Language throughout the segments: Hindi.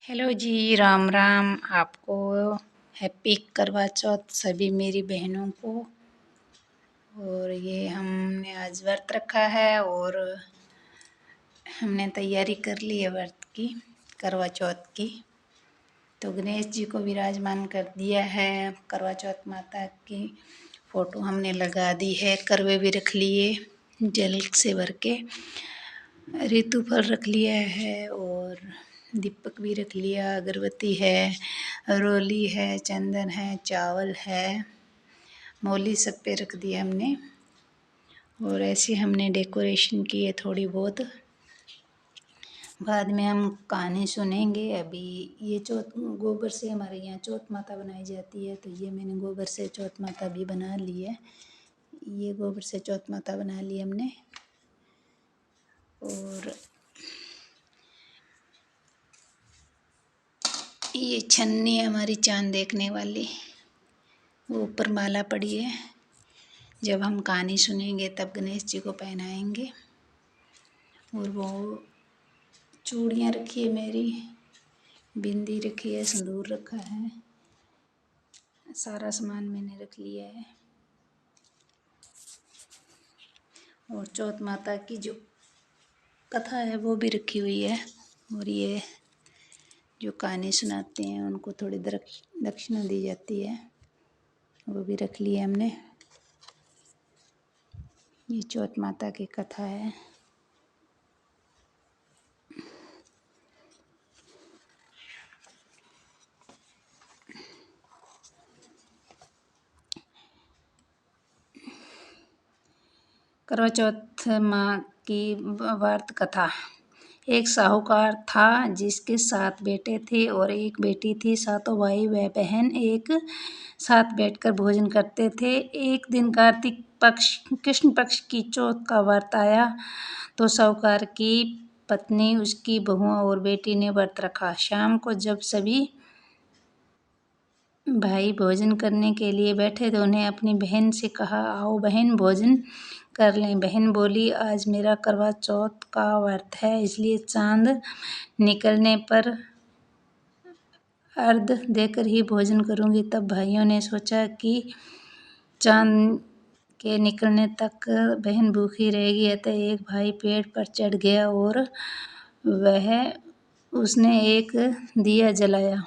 हेलो जी, राम राम। आपको हैप्पी करवा चौथ सभी मेरी बहनों को। और ये हमने आज व्रत रखा है और हमने तैयारी कर ली है व्रत की, करवा चौथ की। तो गणेश जी को विराजमान कर दिया है। करवा चौथ माता की फ़ोटो हमने लगा दी है। करवे भी रख लिए जल से भर के, ऋतु फल रख लिया है और दीपक भी रख लिया, अगरबत्ती है, रोली है, चंदन है, चावल है, मौली सब पे रख दिया हमने। और ऐसे हमने डेकोरेशन की है थोड़ी बहुत। बाद में हम कहानी सुनेंगे। अभी ये चौथ गोबर से हमारे यहाँ चौथ माता बनाई जाती है, तो ये मैंने गोबर से चौथ माता भी बना ली है। ये गोबर से चौथ माता बना ली हमने। और ये छन्नी है हमारी चांद देखने वाली, वो ऊपर माला पड़ी है। जब हम कहानी सुनेंगे तब गणेश जी को पहनाएंगे। और वो चूड़ियाँ रखी है मेरी, बिंदी रखी है, सिंदूर रखा है, सारा सामान मैंने रख लिया है। और चौथ माता की जो कथा है वो भी रखी हुई है। और ये जो कहानी सुनाते हैं उनको थोड़ी दक्षिणा दी जाती है, वो भी रख ली है हमने। ये चौथ माता की कथा है। करवा चौथ माँ की व्रत कथा। एक साहूकार था जिसके 7 बेटे थे और एक बेटी थी। सातों भाई व बहन एक साथ बैठकर भोजन करते थे। एक दिन कार्तिक पक्ष कृष्ण पक्ष की चौथ का व्रत आया तो साहूकार की पत्नी, उसकी बहुओं और बेटी ने व्रत रखा। शाम को जब सभी भाई भोजन करने के लिए बैठे तो उन्हें अपनी बहन से कहा, आओ बहन भोजन कर लें। बहन बोली, आज मेरा करवा चौथ का व्रत है, इसलिए चांद निकलने पर अर्घ देकर ही भोजन करूंगी। तब भाइयों ने सोचा कि चांद के निकलने तक बहन भूखी रहेगी, अतः एक भाई पेड़ पर चढ़ गया और उसने एक दिया जलाया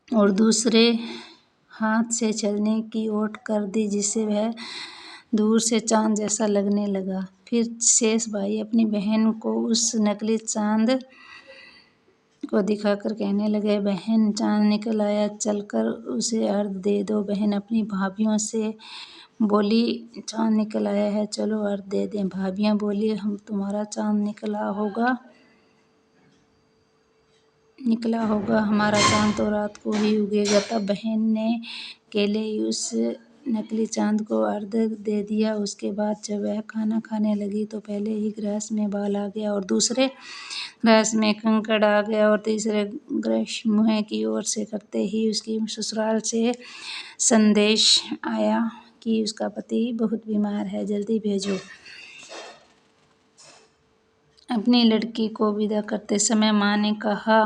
और दूसरे हाथ से चलने की ओट कर दी, जिससे वह दूर से चांद जैसा लगने लगा। फिर शेष भाई अपनी बहन को उस नकली चांद को दिखाकर कहने लगे, बहन चांद निकल आया, चलकर उसे अर्घ दे दो। बहन अपनी भाभियों से बोली, चांद निकल आया है, चलो अर्घ दे दें। भाभियाँ बोली, हम तुम्हारा चांद निकला होगा, हमारा चांद तो रात को ही उगेगा। तब बहन ने केले उस नकली चांद को अर्घ दे दिया। उसके बाद जब वह खाना खाने लगी तो पहले ही ग्रास में बाल आ गया और दूसरे ग्रास में कंकड़ आ गया और तीसरे ग्रास मुँह की ओर से करते ही उसकी ससुराल से संदेश आया कि उसका पति बहुत बीमार है, जल्दी भेजो। अपनी लड़की को विदा करते समय माँ ने कहा,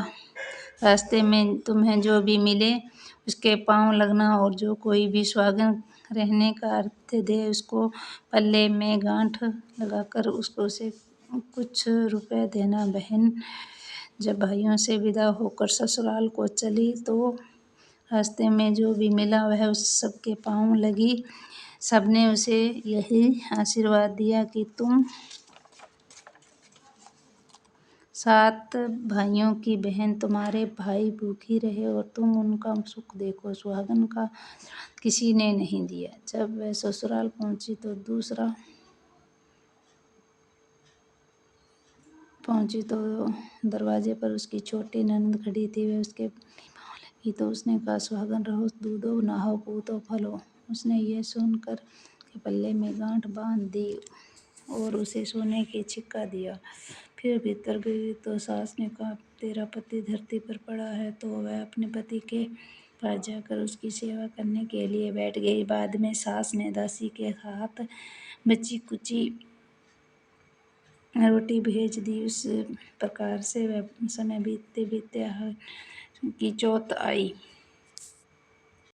रास्ते में तुम्हें जो भी मिले उसके पाँव लगना और जो कोई भी सुहागन रहने का अर्थ दे उसको पल्ले में गांठ लगाकर उसे कुछ रुपए देना। बहन जब भाइयों से विदा होकर ससुराल को चली तो रास्ते में जो भी मिला वह उस सबके पाँव लगी। सबने उसे यही आशीर्वाद दिया कि तुम 7 भाइयों की बहन तुम्हारे भाई भूखी रहे और तुम उनका सुख देखो। सुहागन का किसी ने नहीं दिया। जब वह ससुराल पहुंची तो दरवाजे पर उसकी छोटी ननद खड़ी थी। वह उसके पाँव लगी तो उसने कहा, सुहागन रहो, दूधो, नहाओ, पूतो, फलो। उसने यह सुनकर के पल्ले में गांठ बांध दी और उसे सोने की छिक्का दिया। फिर भीतर गई तो सास ने कहा, तेरा पति धरती पर पड़ा है। तो वह अपने पति के पास जाकर उसकी सेवा करने के लिए बैठ गई। बाद में सास ने दासी के हाथ बची कुची रोटी भेज दी। उस प्रकार से वह समय बीतते बीतते की चौथ आई।